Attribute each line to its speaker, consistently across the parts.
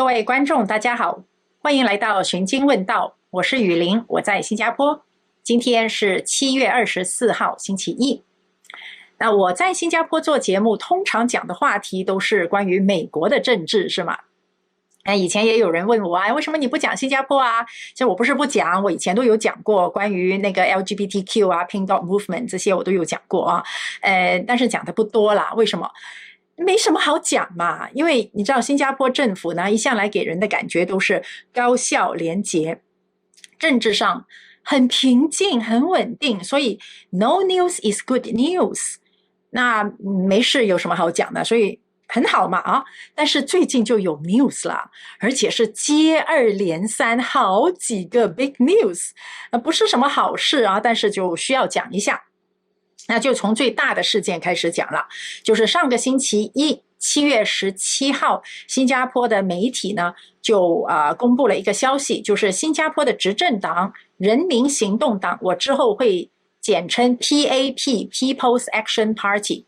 Speaker 1: 各位观众，大家好，欢迎来到寻经问道，我是雨林，我在新加坡。今天是7月24号，星期一。那我在新加坡做节目，通常讲的话题都是关于美国的政治，是吗？以前也有人问我为什么你不讲新加坡啊？其实我不是不讲，我以前都有讲过关于那个 LGBTQ 啊 Pink Dot Movement 这些我都有讲过啊，但是讲的不多啦。为什么？没什么好讲嘛，因为你知道新加坡政府呢，一向来给人的感觉都是高效廉洁，政治上很平静很稳定，所以 no news is good news。那没事有什么好讲的，所以很好嘛啊！但是最近就有 news 啦，而且是接二连三好几个 big news，不是什么好事啊，但是就需要讲一下。那就从最大的事件开始讲了，就是上个星期一7月17号，新加坡的媒体呢就公布了一个消息，就是新加坡的执政党人民行动党，我之后会简称 PAP People's Action Party。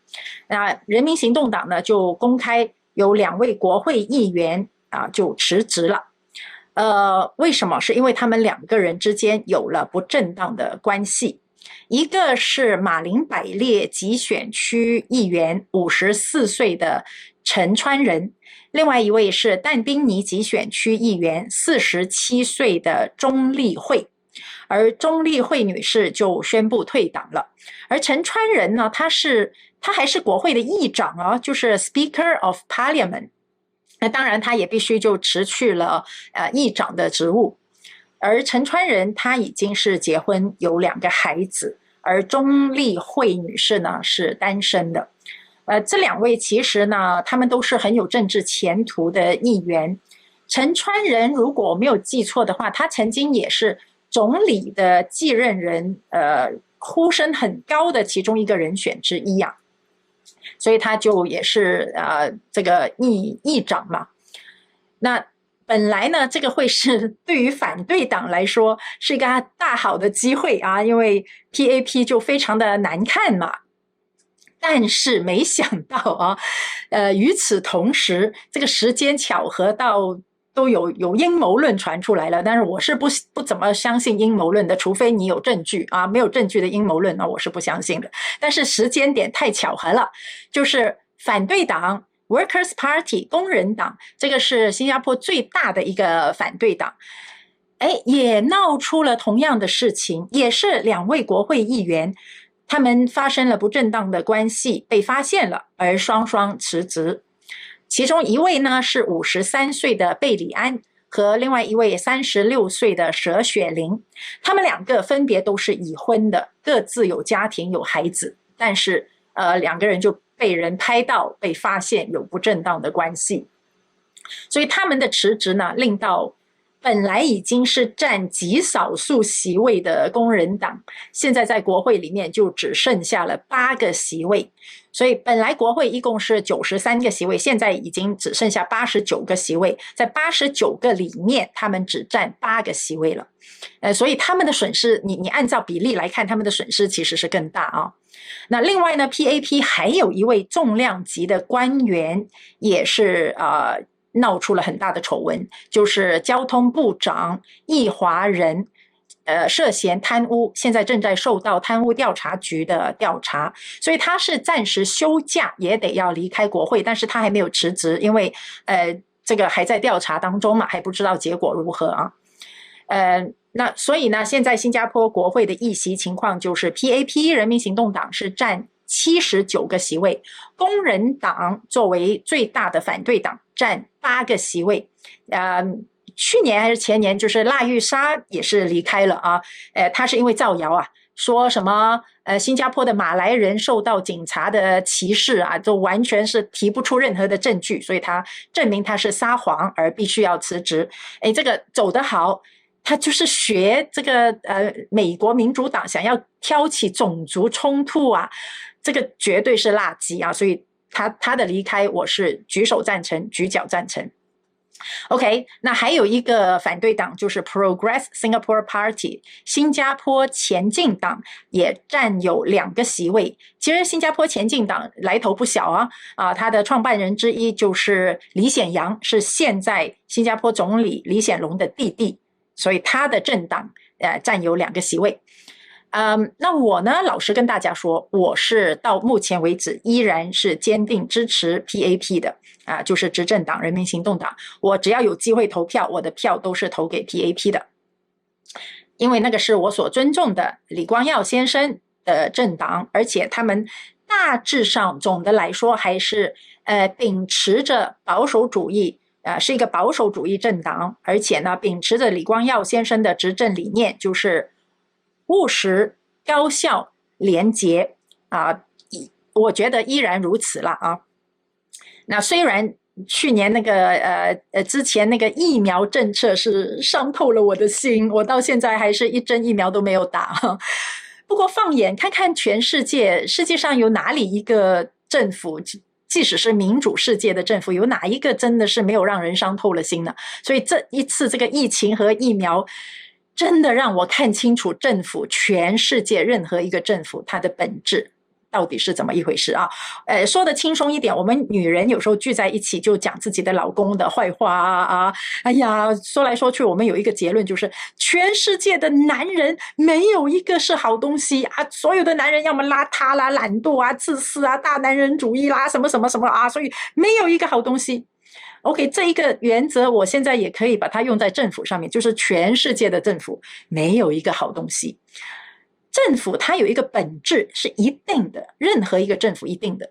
Speaker 1: 那人民行动党呢就公开有2位国会议员就辞职了。为什么？是因为他们2个人之间有了不正当的关系。一个是马林百列集选区议员54岁的陈川仁，另外一位是但丁尼集选区议员47岁的钟丽慧，而钟丽慧女士就宣布退党了。而陈川仁呢，他还是国会的议长哦，就是 Speaker of Parliament。那当然他也必须就辞去了议长的职务。而陈川仁他已经是结婚有2个孩子，而钟丽慧女士呢是单身的。这2位其实呢，他们都是很有政治前途的议员。陈川仁如果我没有记错的话，他曾经也是总理的继任人，呼声很高的其中一个人选之一啊，所以他就也是这个议长嘛。那本来呢，这个会是对于反对党来说是一个大好的机会啊，因为 PAP 就非常的难看嘛。但是没想到啊，与此同时，这个时间巧合到都有阴谋论传出来了。但是我是不怎么相信阴谋论的，除非你有证据啊，没有证据的阴谋论呢，我是不相信的。但是时间点太巧合了，就是反对党Workers' Party 工人党，这个是新加坡最大的一个反对党，也闹出了同样的事情，也是2位国会议员他们发生了不正当的关系被发现了，而双双辞职。其中一位呢是53岁的贝里安，和另外一位36岁的佘雪玲，他们2个分别都是已婚的，各自有家庭有孩子，但是2个人就被人拍到被发现有不正当的关系，所以他们的辞职呢，令到本来已经是占极少数席位的工人党，现在在国会里面就只剩下了8个席位。所以本来国会一共是93个席位，现在已经只剩下89个席位，在89个里面他们只占8个席位了。所以他们的损失，你按照比例来看，他们的损失其实是更大啊。那另外呢 PAP 还有一位重量级的官员也是闹出了很大的丑闻，就是交通部长易华仁涉嫌贪污，现在正在受到贪污调查局的调查，所以他是暂时休假，也得要离开国会，但是他还没有辞职，因为这个还在调查当中嘛，还不知道结果如何啊。那所以呢，现在新加坡国会的议席情况就是 PAP 人民行动党是占79个席位，工人党作为最大的反对党占8个席位。去年还是前年，就是赖玉莎也是离开了啊，他是因为造谣啊，说什么新加坡的马来人受到警察的歧视啊，就完全是提不出任何的证据，所以他证明他是撒谎而必须要辞职。这个走得好，他就是学这个美国民主党想要挑起种族冲突啊，这个绝对是垃圾啊，所以他的离开我是举手赞成举脚赞成。OK， 那还有一个反对党就是 Progress Singapore Party， 新加坡前进党也占有2个席位。其实新加坡前进党来头不小啊，它的创办人之一就是李显阳，是现在新加坡总理李显龙的弟弟，所以他的政党占有2个席位。那我呢，老实跟大家说，我是到目前为止依然是坚定支持 PAP 的就是执政党人民行动党。我只要有机会投票，我的票都是投给 PAP 的，因为那个是我所尊重的李光耀先生的政党，而且他们大致上总的来说还是秉持着保守主义。是一个保守主义政党，而且呢，秉持着李光耀先生的执政理念，就是务实、高效、廉洁我觉得依然如此了那虽然去年那个之前那个疫苗政策是伤透了我的心，我到现在还是一针疫苗都没有打不过放眼看看全世界，世界上有哪里一个政府，即使是民主世界的政府，有哪一个真的是没有让人伤透了心呢？所以这一次这个疫情和疫苗真的让我看清楚政府，全世界任何一个政府它的本质到底是怎么一回事说的轻松一点，我们女人有时候聚在一起就讲自己的老公的坏话哎呀，说来说去我们有一个结论，就是全世界的男人没有一个是好东西所有的男人要么邋遢啦、懒惰自私大男人主义啦，什么什么什么所以没有一个好东西。OK， 这一个原则我现在也可以把它用在政府上面，就是全世界的政府没有一个好东西。政府它有一个本质是一定的，任何一个政府一定的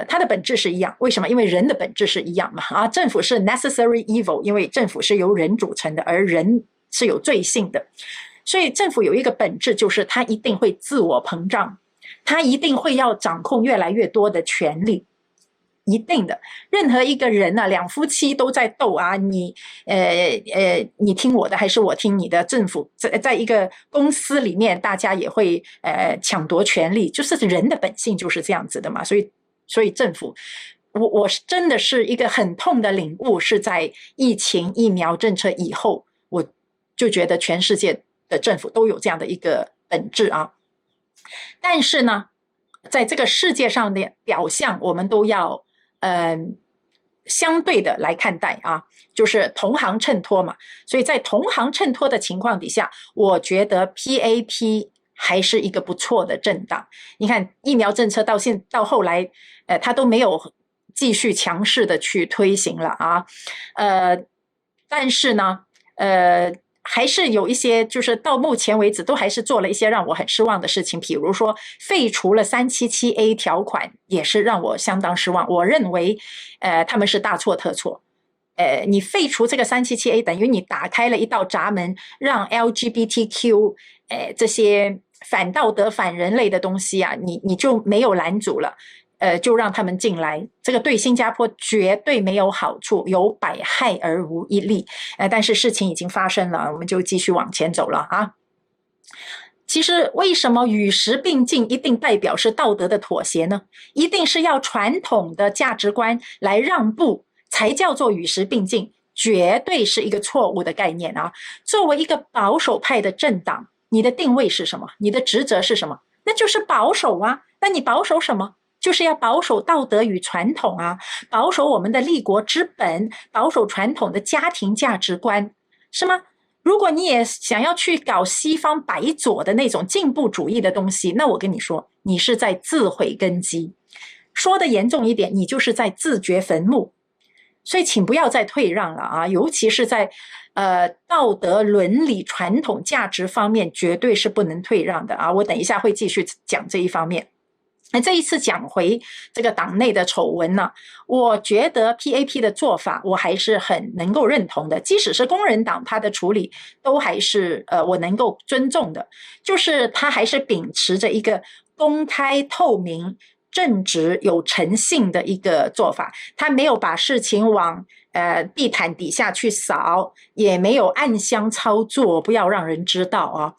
Speaker 1: 它的本质是一样。为什么？因为人的本质是一样嘛政府是 necessary evil， 因为政府是由人组成的，而人是有罪性的，所以政府有一个本质，就是它一定会自我膨胀，它一定会要掌控越来越多的权力，一定的。任何一个人两夫妻都在斗你听我的还是我听你的，政府在一个公司里面大家也会抢夺权力，就是人的本性就是这样子的嘛。所以政府我真的是一个很痛的领悟，是在疫情疫苗政策以后，我就觉得全世界的政府都有这样的一个本质但是呢，在这个世界上的表象我们都要相对的来看待就是同行衬托嘛。所以在同行衬托的情况底下，我觉得 PAP 还是一个不错的政党。你看疫苗政策到后来它都没有继续强势的去推行了但是呢还是有一些，就是到目前为止都还是做了一些让我很失望的事情，比如说废除了 377A 条款，也是让我相当失望。我认为他们是大错特错。你废除这个 377A 等于你打开了一道闸门，让 LGBTQ 这些反道德反人类的东西你就没有拦阻了，就让他们进来，这个对新加坡绝对没有好处，有百害而无一利。但是事情已经发生了，我们就继续往前走了其实为什么与时并进一定代表是道德的妥协呢？一定是要传统的价值观来让步才叫做与时并进，绝对是一个错误的概念作为一个保守派的政党，你的定位是什么？你的职责是什么？那就是保守那你保守什么？就是要保守道德与传统保守我们的立国之本，保守传统的家庭价值观，是吗？如果你也想要去搞西方白左的那种进步主义的东西，那我跟你说，你是在自毁根基。说的严重一点，你就是在自掘坟墓。所以请不要再退让了尤其是在道德伦理传统价值方面，绝对是不能退让的我等一下会继续讲这一方面。这一次讲回这个党内的丑闻我觉得 PAP 的做法我还是很能够认同的，即使是工人党他的处理都还是我能够尊重的，就是他还是秉持着一个公开透明正直有诚信的一个做法，他没有把事情往地毯底下去扫，也没有暗箱操作，不要让人知道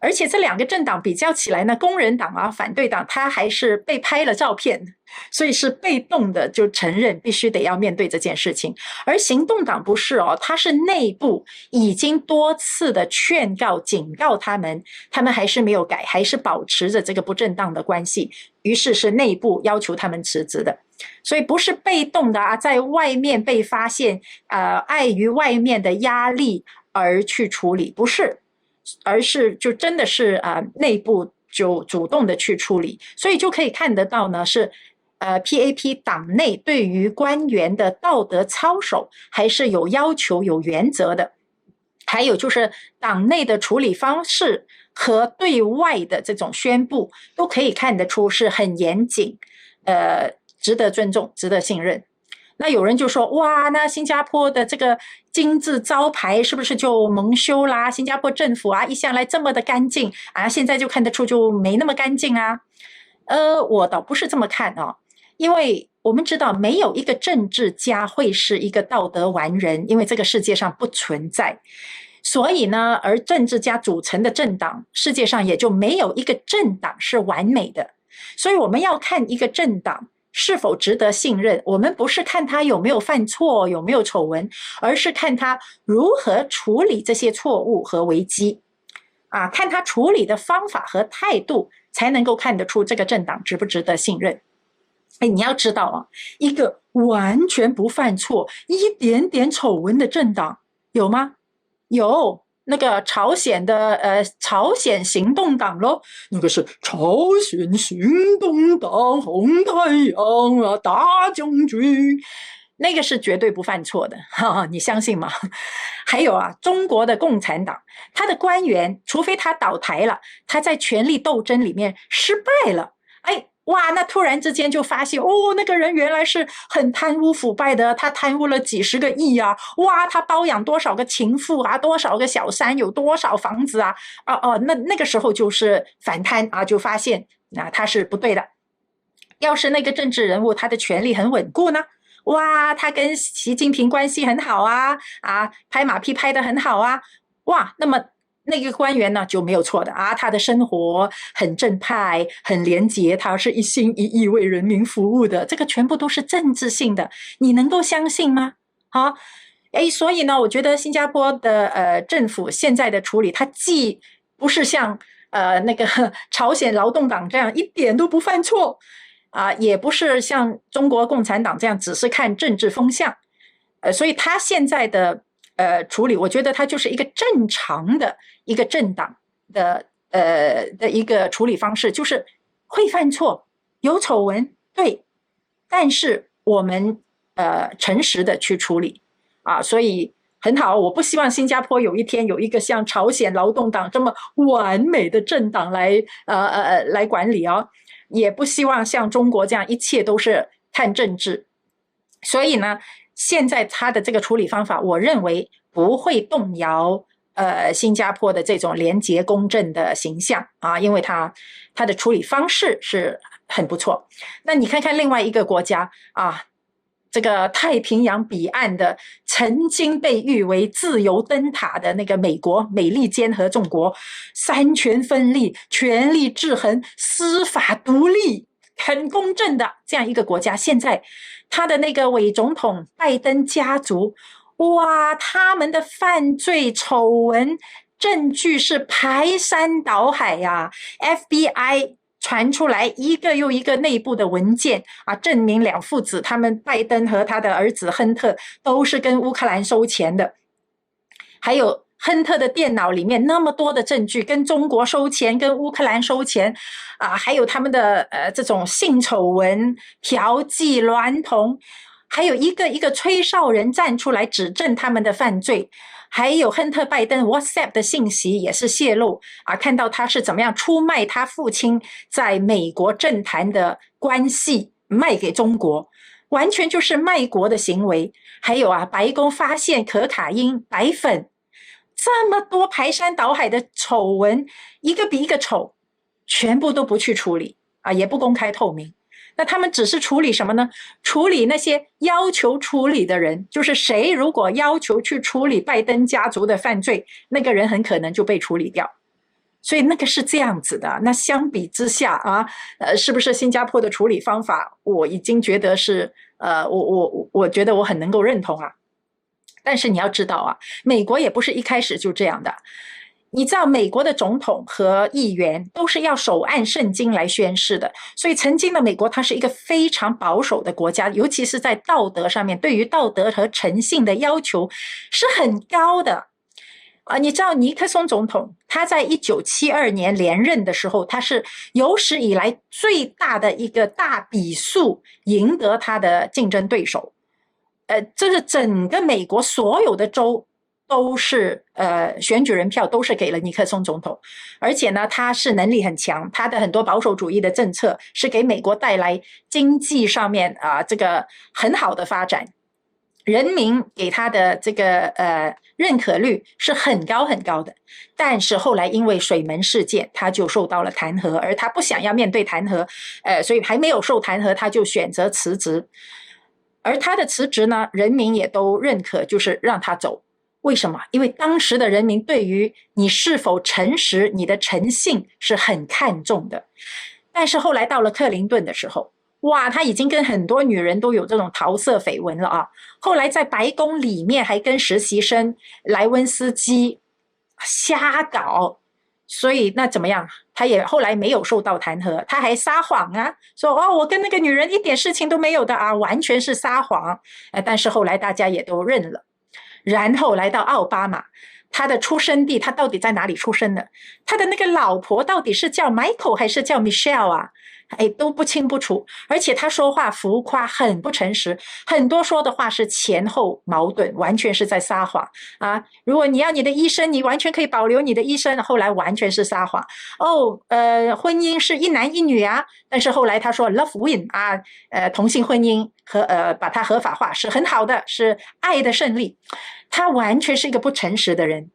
Speaker 1: 而且这两个政党比较起来呢，工人党啊、反对党，他还是被拍了照片，所以是被动的就承认必须得要面对这件事情。而行动党不是哦，他是内部已经多次的劝告、警告他们，他们还是没有改，还是保持着这个不正当的关系，于是是内部要求他们辞职的。所以不是被动的啊，在外面被发现，碍于外面的压力而去处理，不是。而是就真的是内部就主动的去处理，所以就可以看得到呢，是PAP 党内对于官员的道德操守还是有要求、有原则的。还有就是党内的处理方式和对外的这种宣布，都可以看得出是很严谨，值得尊重、值得信任。那有人就说，哇，那新加坡的这个金字招牌是不是就蒙羞啦？新加坡政府啊，一向来这么的干净啊，现在就看得出就没那么干净啊。我倒不是这么看哦，因为我们知道没有一个政治家会是一个道德完人，因为这个世界上不存在。所以呢，而政治家组成的政党，世界上也就没有一个政党是完美的。所以我们要看一个政党是否值得信任，我们不是看他有没有犯错、有没有丑闻，而是看他如何处理这些错误和危机啊，看他处理的方法和态度，才能够看得出这个政党值不值得信任。你要知道啊，一个完全不犯错、一点点丑闻的政党有吗？有。那个朝鲜的朝鲜行动党咯，那个是朝鲜行动党红太阳啊大将军，那个是绝对不犯错的，你相信吗？还有啊，中国的共产党，他的官员除非他倒台了，他在权力斗争里面失败了，哇，那突然之间就发现，那个人原来是很贪污腐败的，他贪污了几十个亿啊！哇，他包养多少个情妇啊，多少个小三，有多少房子啊？那个时候就是反贪啊，就发现他是不对的。要是那个政治人物他的权力很稳固呢？哇，他跟习近平关系很好啊，拍马屁拍得很好啊，哇，那么那个官员呢就没有错的啊，他的生活很正派、很廉洁，他是一心一意为人民服务的，这个全部都是政治性的，你能够相信吗？所以呢，我觉得新加坡的政府现在的处理，它既不是像那个朝鲜劳动党这样一点都不犯错也不是像中国共产党这样只是看政治风向，所以他现在的处理，我觉得它就是一个正常的一个政党的一个处理方式，就是会犯错，有丑闻，对，但是我们诚实的去处理所以很好。我不希望新加坡有一天有一个像朝鲜劳动党这么完美的政党来管理也不希望像中国这样一切都是看政治。所以呢，现在他的这个处理方法，我认为不会动摇新加坡的这种廉洁公正的形象因为他的处理方式是很不错。那你看看另外一个国家这个太平洋彼岸的曾经被誉为自由灯塔的那个美国美利坚合众国，三权分立、权力制衡、司法独立，很公正的这样一个国家，现在他的那个伪总统拜登家族，哇，他们的犯罪丑闻证据是排山倒海FBI 传出来一个又一个内部的文件证明两父子他们拜登和他的儿子亨特都是跟乌克兰收钱的，还有亨特的电脑里面那么多的证据，跟中国收钱，跟乌克兰收钱还有他们的这种性丑闻、嫖妓、娈童，还有一个一个吹哨人站出来指证他们的犯罪，还有亨特拜登 WhatsApp 的信息也是泄露看到他是怎么样出卖他父亲在美国政坛的关系卖给中国，完全就是卖国的行为。还有白宫发现可卡因、白粉，这么多排山倒海的丑闻，一个比一个丑，全部都不去处理也不公开透明。那他们只是处理什么呢？处理那些要求处理的人，就是谁如果要求去处理拜登家族的犯罪，那个人很可能就被处理掉。所以那个是这样子的。那相比之下啊，是不是新加坡的处理方法，我已经觉得是我觉得我很能够认同啊。但是你要知道啊，美国也不是一开始就这样的。你知道美国的总统和议员都是要手按圣经来宣誓的，所以曾经的美国它是一个非常保守的国家，尤其是在道德上面，对于道德和诚信的要求是很高的。你知道尼克松总统他在1972年连任的时候，他是有史以来最大的一个大比数赢得他的竞争对手。这是整个美国所有的州都是选举人票都是给了尼克松总统，而且呢他是能力很强，他的很多保守主义的政策是给美国带来经济上面这个很好的发展，人民给他的这个认可率是很高很高的。但是后来因为水门事件他就受到了弹劾，而他不想要面对弹劾，所以还没有受弹劾他就选择辞职。而他的辞职呢，人民也都认可，就是让他走。为什么？因为当时的人民对于你是否诚实，你的诚信是很看重的。但是后来到了克林顿的时候，哇，他已经跟很多女人都有这种桃色绯闻了啊！后来在白宫里面还跟实习生莱温斯基瞎搞，所以那怎么样？他也后来没有受到弹劾，他还撒谎啊，说我跟那个女人一点事情都没有的啊，完全是撒谎。但是后来大家也都认了。然后来到奥巴马，他的出生地他到底在哪里出生的？他的那个老婆到底是叫 Michael 还是叫 Michelle 啊？都不清不楚，而且他说话浮夸，很不诚实，很多说的话是前后矛盾，完全是在撒谎啊！如果你要你的医生，你完全可以保留你的医生，后来完全是撒谎。婚姻是一男一女啊，但是后来他说 love win 啊，同性婚姻和把它合法化是很好的，是爱的胜利。他完全是一个不诚实的人。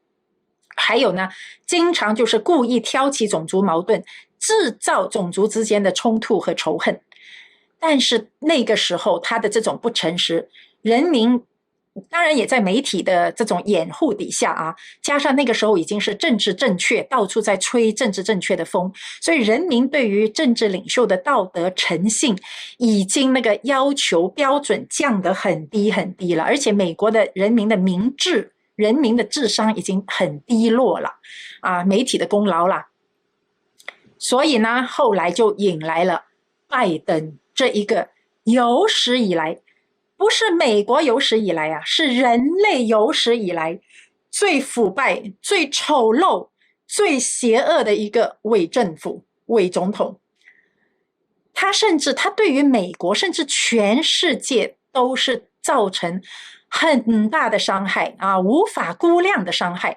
Speaker 1: 还有呢，经常就是故意挑起种族矛盾，制造种族之间的冲突和仇恨。但是那个时候他的这种不诚实，人民当然也在媒体的这种掩护底下啊，加上那个时候已经是政治正确，到处在吹政治正确的风，所以人民对于政治领袖的道德诚信已经那个要求标准降得很低很低了，而且美国的人民的明智，人民的智商已经很低落了啊，媒体的功劳啦。所以呢，后来就引来了拜登这一个有史以来，不是美国有史以来啊，是人类有史以来最腐败、最丑陋、最邪恶的一个伪政府、伪总统。他对于美国，甚至全世界都是造成很大的伤害啊，无法估量的伤害。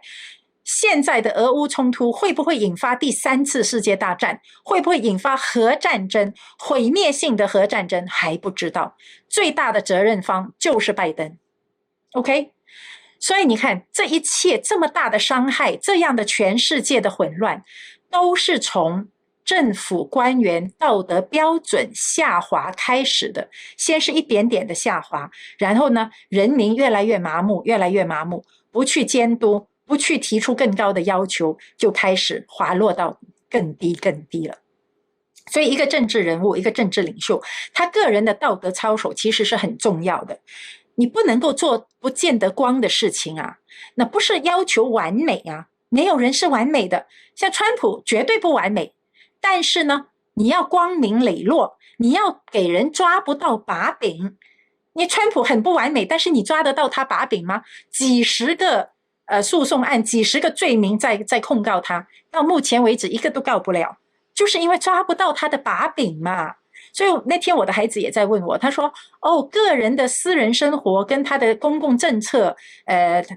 Speaker 1: 现在的俄乌冲突会不会引发第3次世界大战？会不会引发核战争？毁灭性的核战争还不知道。最大的责任方就是拜登。OK， 所以你看，这一切这么大的伤害，这样的全世界的混乱，都是从政府官员道德标准下滑开始的。先是一点点的下滑，然后呢，人民越来越麻木，越来越麻木，不去监督，不去提出更高的要求，就开始滑落到更低更低了。所以一个政治人物，一个政治领袖，他个人的道德操守其实是很重要的。你不能够做不见得光的事情啊，那不是要求完美啊，没有人是完美的，像川普绝对不完美，但是呢，你要光明磊落，你要给人抓不到把柄。你川普很不完美，但是你抓得到他把柄吗？几十个诉讼案，几十个罪名在控告他，到目前为止一个都告不了，就是因为抓不到他的把柄嘛。所以那天我的孩子也在问我，他说个人的私人生活跟他的公共政策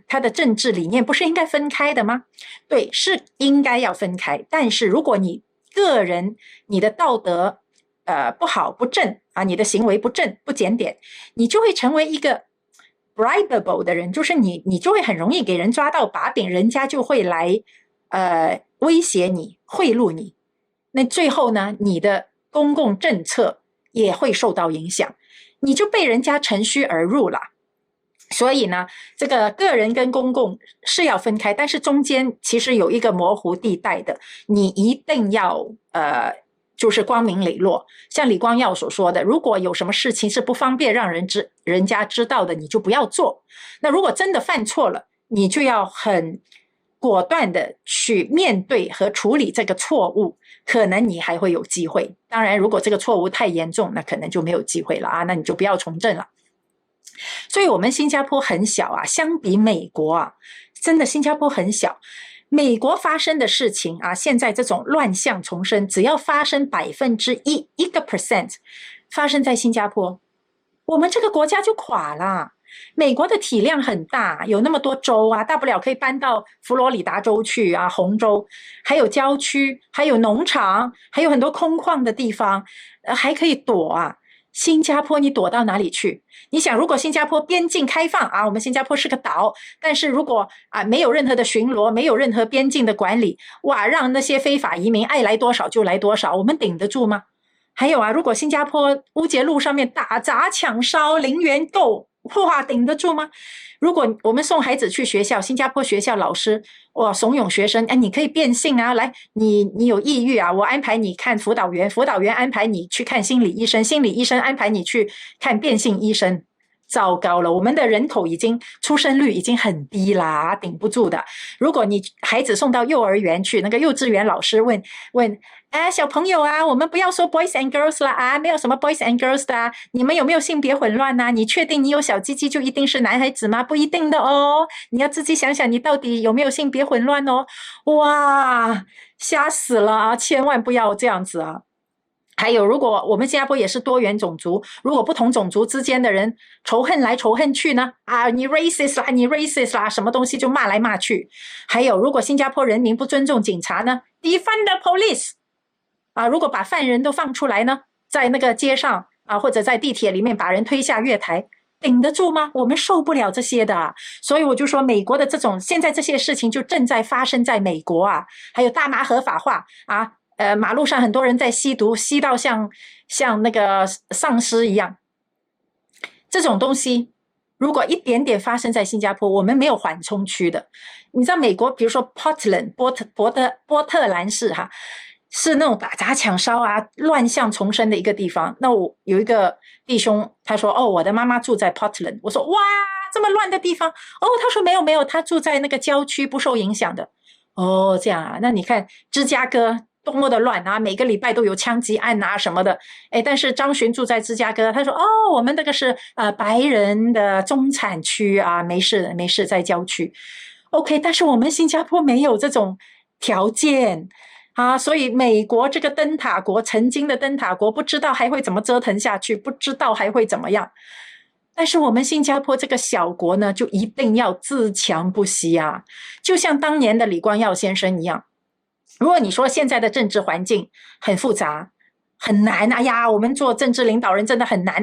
Speaker 1: 他的政治理念不是应该分开的吗？对，是应该要分开，但是如果你个人你的道德不好不正啊，你的行为不正不检点，你就会成为一个 bribable 的人，就是你就会很容易给人抓到把柄，人家就会来威胁你，贿赂你。那最后呢，你的公共政策也会受到影响，你就被人家乘虚而入了。所以呢，这个个人跟公共是要分开，但是中间其实有一个模糊地带的，你一定要就是光明磊落。像李光耀所说的，如果有什么事情是不方便让人家知道的，你就不要做。那如果真的犯错了，你就要很果断的去面对和处理这个错误，可能你还会有机会。当然，如果这个错误太严重，那可能就没有机会了啊，那你就不要从政了。所以我们新加坡很小啊，相比美国啊，真的新加坡很小。美国发生的事情啊，现在这种乱象丛生，只要发生1%，1%发生在新加坡，我们这个国家就垮了。美国的体量很大，有那么多州啊，大不了可以搬到佛罗里达州去啊，红州，还有郊区，还有农场，还有很多空旷的地方，还可以躲啊。新加坡你躲到哪里去？你想，如果新加坡边境开放啊，我们新加坡是个岛，但是如果没有任何的巡逻，没有任何边境的管理，哇，让那些非法移民爱来多少就来多少，我们顶得住吗？还有啊，如果新加坡乌节路上面打砸抢烧零元购，哇，顶得住吗？如果我们送孩子去学校，新加坡学校老师哇怂恿学生，你可以变性啊，来，你有抑郁啊，我安排你看辅导员，辅导员安排你去看心理医生，心理医生安排你去看变性医生。糟糕了，我们的人口出生率已经很低啦，顶不住的。如果你孩子送到幼儿园去，那个幼稚园老师问，小朋友啊，我们不要说 boys and girls 啦啊，没有什么 boys and girls 的啊，你们有没有性别混乱啊？你确定你有小鸡鸡就一定是男孩子吗？不一定的哦，你要自己想想你到底有没有性别混乱哦。哇，吓死了啊，千万不要这样子啊。还有，如果我们新加坡也是多元种族，如果不同种族之间的人仇恨来仇恨去呢？你 racist 啦，你 racist 啦，什么东西就骂来骂去。还有，如果新加坡人民不尊重警察呢 ？Defund the police 如果把犯人都放出来呢，在那个街上或者在地铁里面把人推下月台，顶得住吗？我们受不了这些的。所以我就说，美国的这种现在这些事情就正在发生在美国啊，还有大麻合法化啊。马路上很多人在吸毒，吸到像那个丧尸一样。这种东西如果一点点发生在新加坡，我们没有缓冲区的。你知道美国，比如说 Portland 波特兰市是那种打砸抢烧乱象丛生的一个地方。那我有一个弟兄，他说我的妈妈住在 Portland。我说哇，这么乱的地方。他说没有，他住在那个郊区，不受影响的。这样啊，那你看芝加哥多么的乱啊，每个礼拜都有枪击案什么的。但是张巡住在芝加哥，他说我们这个是白人的中产区没事在郊区。OK， 但是我们新加坡没有这种条件所以美国这个灯塔国，曾经的灯塔国，不知道还会怎么折腾下去，不知道还会怎么样。但是我们新加坡这个小国呢，就一定要自强不息就像当年的李光耀先生一样。如果你说现在的政治环境很复杂很难，我们做政治领导人真的很难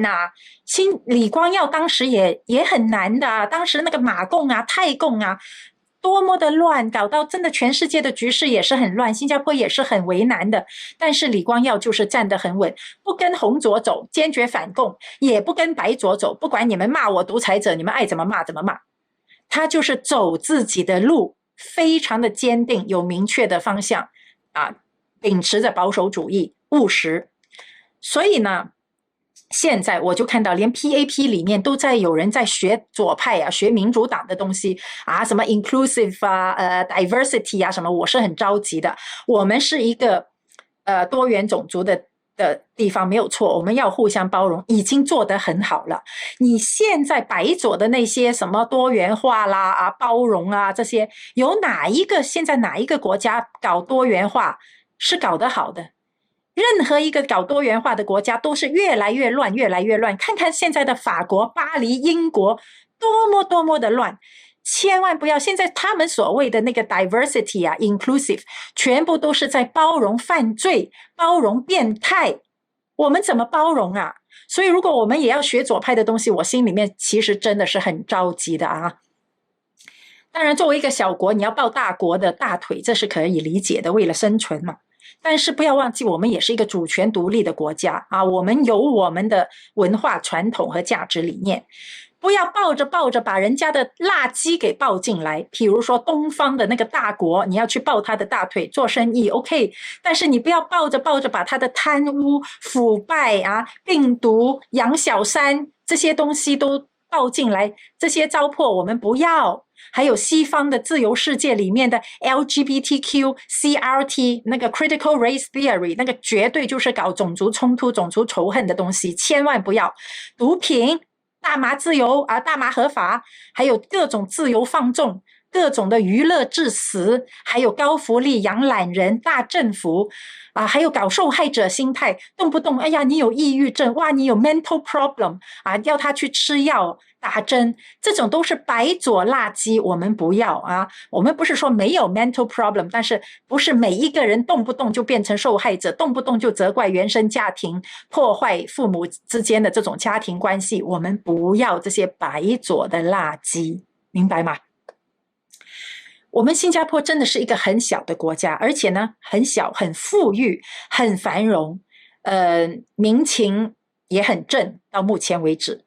Speaker 1: 李光耀当时也很难的，当时那个马共泰共多么的乱，搞到真的全世界的局势也是很乱，新加坡也是很为难的。但是李光耀就是站得很稳，不跟红左走，坚决反共，也不跟白左走，不管你们骂我独裁者，你们爱怎么骂怎么骂，他就是走自己的路，非常的坚定，有明确的方向秉持着保守主义务实。所以呢，现在我就看到连 PAP 里面都在有人在学左派学民主党的东西什么 inclusive diversity 什么，我是很着急的。我们是一个多元种族的地方没有错，我们要互相包容，已经做得很好了。你现在白左的那些什么多元化啦包容这些，有现在哪一个国家搞多元化是搞得好的？任何一个搞多元化的国家都是越来越乱，越来越乱。看看现在的法国、巴黎、英国，多么的乱。千万不要，现在他们所谓的那个 diversity inclusive 全部都是在包容犯罪，包容变态，我们怎么包容所以如果我们也要学左派的东西，我心里面其实真的是很着急的当然作为一个小国，你要抱大国的大腿，这是可以理解的，为了生存嘛。但是不要忘记，我们也是一个主权独立的国家我们有我们的文化传统和价值理念。不要抱着抱着把人家的垃圾给抱进来。比如说东方的那个大国，你要去抱他的大腿做生意 OK， 但是你不要抱着抱着把他的贪污腐败啊、病毒、养小三这些东西都抱进来，这些糟粕我们不要。还有西方的自由世界里面的 LGBTQ CRT 那个 Critical Race Theory， 那个绝对就是搞种族冲突种族仇恨的东西，千万不要。毒品大麻自由啊，大麻合法，还有各种自由放纵，各种的娱乐致死，还有高福利养懒人大政府啊，还有搞受害者心态，动不动哎呀你有抑郁症，哇你有 mental problem 啊，要他去吃药打针，这种都是白左垃圾，我们不要啊。我们不是说没有 mental problem， 但是不是每一个人动不动就变成受害者，动不动就责怪原生家庭，破坏父母之间的这种家庭关系，我们不要这些白左的垃圾，明白吗？我们新加坡真的是一个很小的国家，而且呢很小很富裕很繁荣，民情也很正，到目前为止。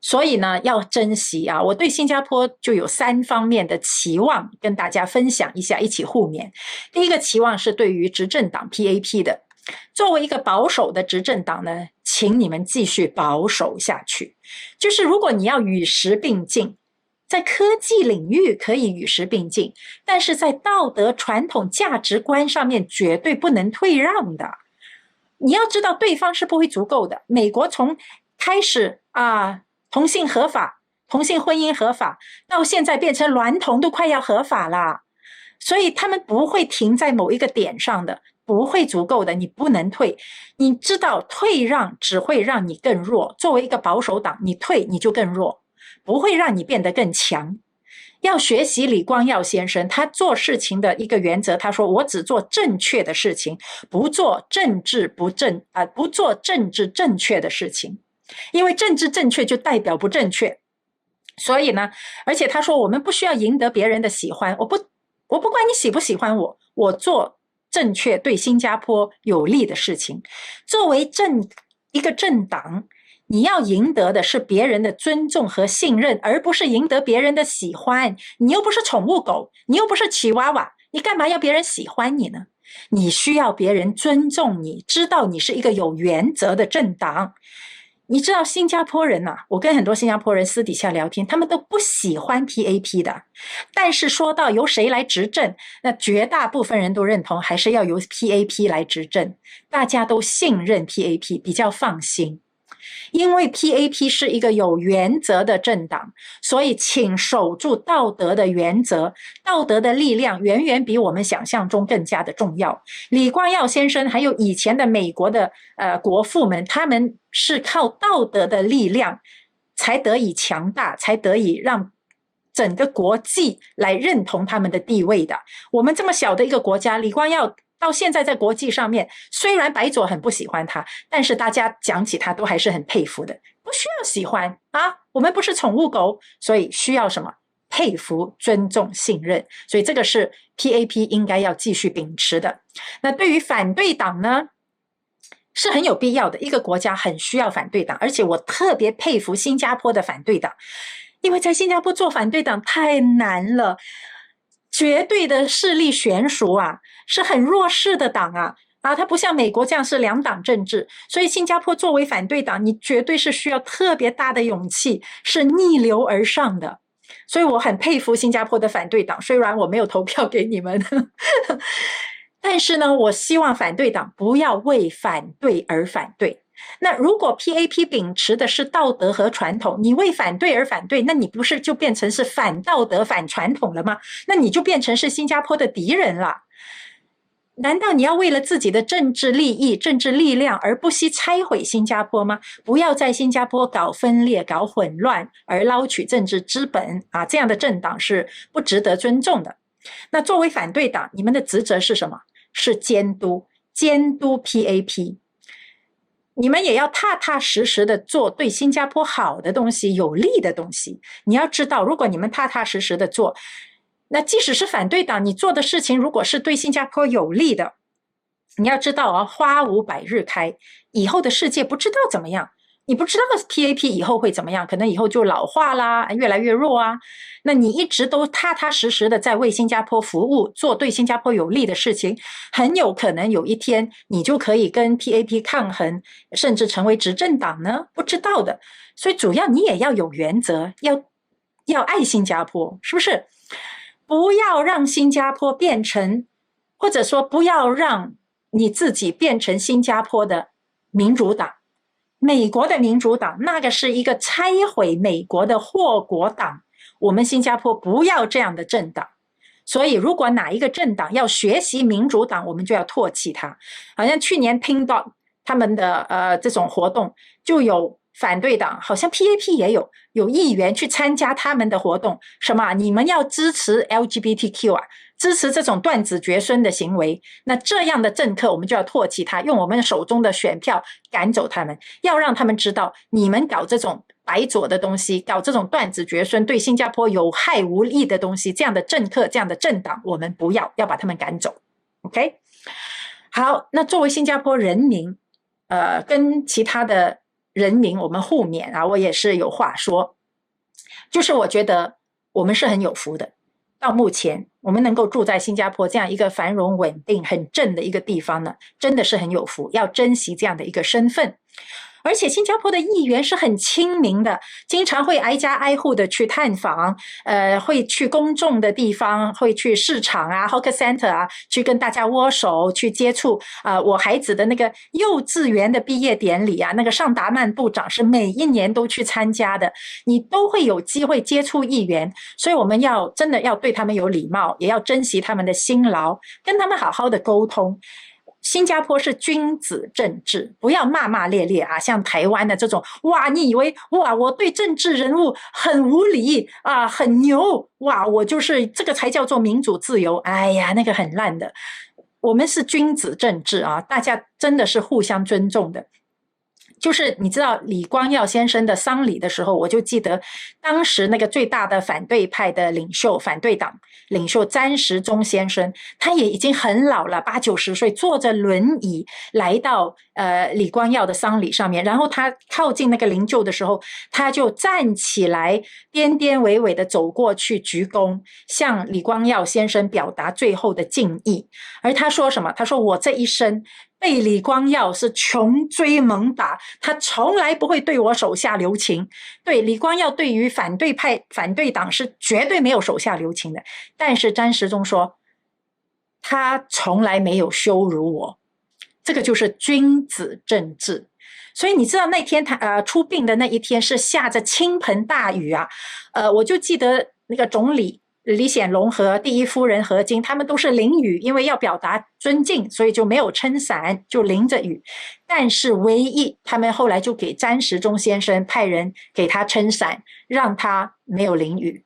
Speaker 1: 所以呢要珍惜啊，我对新加坡就有3方面的期望跟大家分享一下，一起互勉。第一个期望是对于执政党 PAP 的，作为一个保守的执政党呢，请你们继续保守下去。就是如果你要与时并进，在科技领域可以与时并进，但是在道德传统价值观上面绝对不能退让的。你要知道对方是不会足够的，美国从开始同性合法，同性婚姻合法，到现在变成娈童都快要合法了，所以他们不会停在某一个点上的，不会足够的，你不能退。你知道退让只会让你更弱，作为一个保守党，你退你就更弱，不会让你变得更强。要学习李光耀先生，他做事情的一个原则，他说我只做正确的事情，不做政治正确的事情，因为政治正确就代表不正确。所以呢，而且他说我们不需要赢得别人的喜欢，我不管你喜不喜欢我做正确对新加坡有利的事情。作为一个政党，你要赢得的是别人的尊重和信任，而不是赢得别人的喜欢。你又不是宠物狗，你又不是吉娃娃，你干嘛要别人喜欢你呢？你需要别人尊重你，知道你是一个有原则的政党。你知道新加坡人我跟很多新加坡人私底下聊天，他们都不喜欢 PAP 的，但是说到由谁来执政，那绝大部分人都认同还是要由 PAP 来执政，大家都信任 PAP， 比较放心。因为 PAP 是一个有原则的政党，所以请守住道德的原则，道德的力量远远比我们想象中更加的重要。李光耀先生还有以前的美国的国父们，他们是靠道德的力量才得以强大，才得以让整个国际来认同他们的地位的。我们这么小的一个国家，李光耀到现在在国际上面，虽然白左很不喜欢他，但是大家讲起他都还是很佩服的。不需要喜欢我们不是宠物狗，所以需要什么？佩服、尊重、信任。所以这个是 PAP 应该要继续秉持的。那对于反对党呢，是很有必要的，一个国家很需要反对党，而且我特别佩服新加坡的反对党，因为在新加坡做反对党太难了，绝对的势力悬殊是很弱势的党它不像美国这样是2党政治，所以新加坡作为反对党，你绝对是需要特别大的勇气，是逆流而上的。所以我很佩服新加坡的反对党，虽然我没有投票给你们但是呢，我希望反对党不要为反对而反对。那如果 PAP 秉持的是道德和传统，你为反对而反对，那你不是就变成是反道德反传统了吗？那你就变成是新加坡的敌人了。难道你要为了自己的政治利益、政治力量而不惜拆毁新加坡吗？不要在新加坡搞分裂、搞混乱而捞取政治资本这样的政党是不值得尊重的。那作为反对党，你们的职责是什么？是监督 PAP。你们也要踏踏实实的做对新加坡好的东西、有利的东西。你要知道，如果你们踏踏实实的做，那即使是反对党，你做的事情如果是对新加坡有利的，你要知道花无百日开，以后的世界不知道怎么样。你不知道 PAP 以后会怎么样，可能以后就老化啦，越来越弱啊。那你一直都踏踏实实的在为新加坡服务，做对新加坡有利的事情，很有可能有一天你就可以跟 PAP 抗衡，甚至成为执政党呢？不知道的。所以主要你也要有原则，要爱新加坡，是不是？不要让新加坡变成，或者说不要让你自己变成新加坡的民主党。美国的民主党那个是一个拆毁美国的祸国党，我们新加坡不要这样的政党。所以如果哪一个政党要学习民主党，我们就要唾弃它。好像去年Pink Dot他们的这种活动，就有反对党，好像 PAP 也有议员去参加他们的活动，什么你们要支持 LGBTQ 啊，支持这种断子绝孙的行为，那这样的政客我们就要唾弃他，用我们手中的选票赶走他们，要让他们知道你们搞这种白左的东西，搞这种断子绝孙对新加坡有害无益的东西，这样的政客这样的政党我们不要把他们赶走。 OK， 好，那作为新加坡人民跟其他的人民我们互勉啊，我也是有话说，就是我觉得我们是很有福的，到目前我们能够住在新加坡这样一个繁荣稳定很正的一个地方呢，真的是很有福，要珍惜这样的一个身份。而且新加坡的议员是很亲民的，经常会挨家挨户的去探访，会去公众的地方，会去市场啊 Hawker Center 啊，去跟大家握手，去接触我孩子的那个幼稚园的毕业典礼啊，那个尚达曼部长是每一年都去参加的，你都会有机会接触议员，所以我们真的要对他们有礼貌，也要珍惜他们的辛劳，跟他们好好的沟通。新加坡是君子政治，不要骂骂咧咧啊，像台湾的这种，哇，你以为哇我对政治人物很无理啊，很牛，哇，我就是这个才叫做民主自由，哎呀，那个很烂的。我们是君子政治啊，大家真的是互相尊重的。就是你知道李光耀先生的丧礼的时候，我就记得当时那个最大的反对派的领袖，反对党领袖詹时中先生，他也已经很老了，80、90岁，坐着轮椅来到李光耀的丧礼上面，然后他靠近那个灵柩的时候，他就站起来，颠颠尾尾的走过去鞠躬，向李光耀先生表达最后的敬意。而他说什么？他说我这一生被李光耀是穷追猛打，他从来不会对我手下留情。对，李光耀对于反对派反对党是绝对没有手下留情的，但是詹时中说他从来没有羞辱我，这个就是君子政治。所以你知道那天他出殡的那一天是下着倾盆大雨啊，我就记得那个总理李显龙和第一夫人何晶他们都是淋雨，因为要表达尊敬，所以就没有撑伞，就淋着雨。但是唯一他们后来就给詹时中先生派人给他撑伞，让他没有淋雨。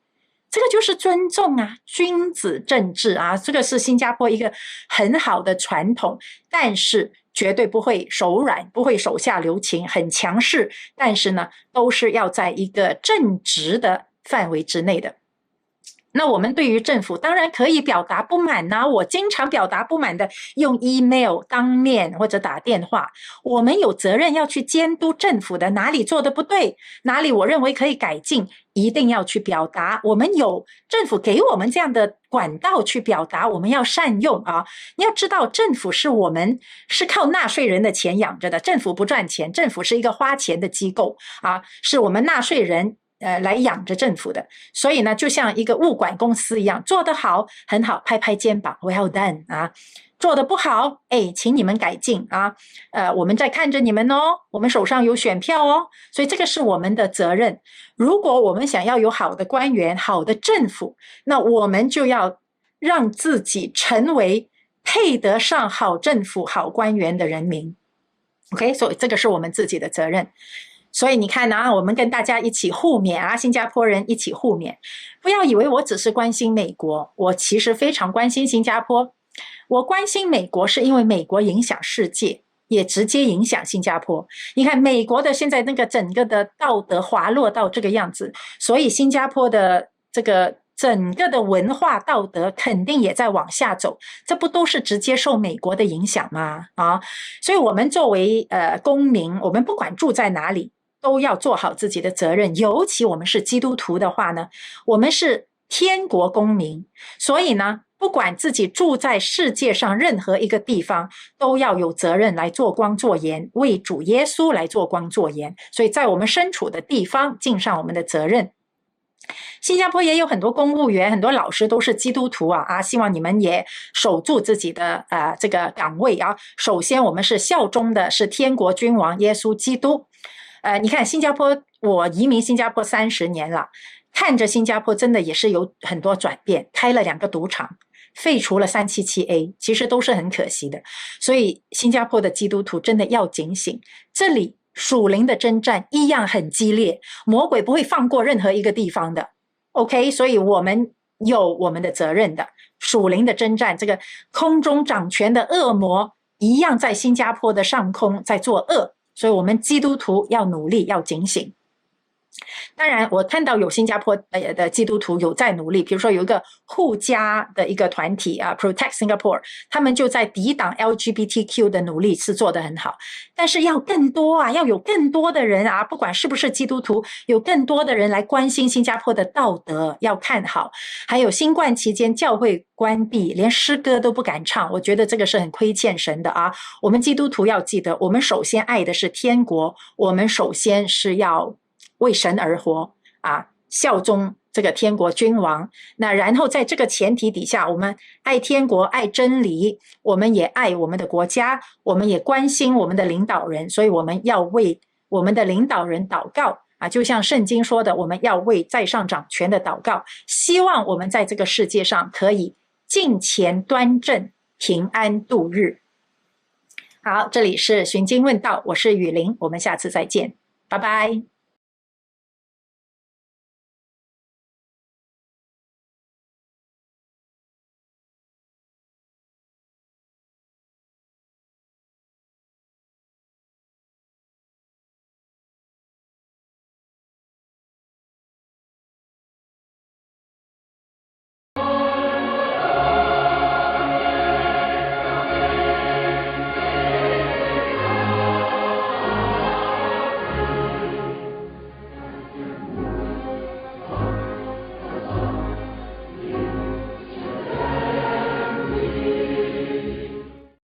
Speaker 1: 这个就是尊重啊，君子政治啊，这个是新加坡一个很好的传统，但是绝对不会手软，不会手下留情，很强势，但是呢，都是要在一个正直的范围之内的。那我们对于政府当然可以表达不满啊，我经常表达不满的，用 email 当面或者打电话，我们有责任要去监督政府的，哪里做的不对，哪里我认为可以改进，一定要去表达，我们有政府给我们这样的管道去表达，我们要善用啊！你要知道政府是我们是靠纳税人的钱养着的，政府不赚钱，政府是一个花钱的机构啊，是我们纳税人来养着政府的，所以呢，就像一个物管公司一样，做得好很好，拍拍肩膀 ，well done 啊，做得不好，请你们改进啊，我们在看着你们哦，我们手上有选票哦，所以这个是我们的责任。如果我们想要有好的官员、好的政府，那我们就要让自己成为配得上好政府、好官员的人民。OK， 所以这个是我们自己的责任。所以你看啊，我们跟大家一起互勉啊，新加坡人一起互勉。不要以为我只是关心美国，我其实非常关心新加坡。我关心美国是因为美国影响世界，也直接影响新加坡。你看美国的现在那个整个的道德滑落到这个样子，所以新加坡的这个整个的文化道德肯定也在往下走，这不都是直接受美国的影响吗？啊，所以我们作为公民，我们不管住在哪里，都要做好自己的责任，尤其我们是基督徒的话呢，我们是天国公民，所以呢，不管自己住在世界上任何一个地方，都要有责任来做光做盐，为主耶稣来做光做盐。所以在我们身处的地方尽上我们的责任。新加坡也有很多公务员，很多老师都是基督徒啊，希望你们也守住自己的这个岗位啊。首先我们是效忠的是天国君王耶稣基督。你看新加坡，我移民新加坡30年了，看着新加坡真的也是有很多转变，开了2个赌场，废除了377A， 其实都是很可惜的。所以新加坡的基督徒真的要警醒，这里属灵的征战一样很激烈，魔鬼不会放过任何一个地方的。OK， 所以我们有我们的责任的。属灵的征战，这个空中掌权的恶魔一样在新加坡的上空在作恶，所以我们基督徒要努力，要警醒。当然我看到有新加坡的基督徒有在努力，比如说有一个护家的一个团体Protect Singapore， 他们就在抵挡 LGBTQ 的努力是做得很好，但是要更多啊，要有更多的人啊，不管是不是基督徒，有更多的人来关心新加坡的道德要看好。还有新冠期间教会关闭，连诗歌都不敢唱，我觉得这个是很亏欠神的啊。我们基督徒要记得，我们首先爱的是天国，我们首先是要为神而活啊，效忠这个天国君王。那然后在这个前提底下，我们爱天国，爱真理，我们也爱我们的国家，我们也关心我们的领导人，所以我们要为我们的领导人祷告啊，就像圣经说的，我们要为在上掌权的祷告，希望我们在这个世界上可以敬虔端正，平安度日。好，这里是寻经问道，我是雨林，我们下次再见，拜拜。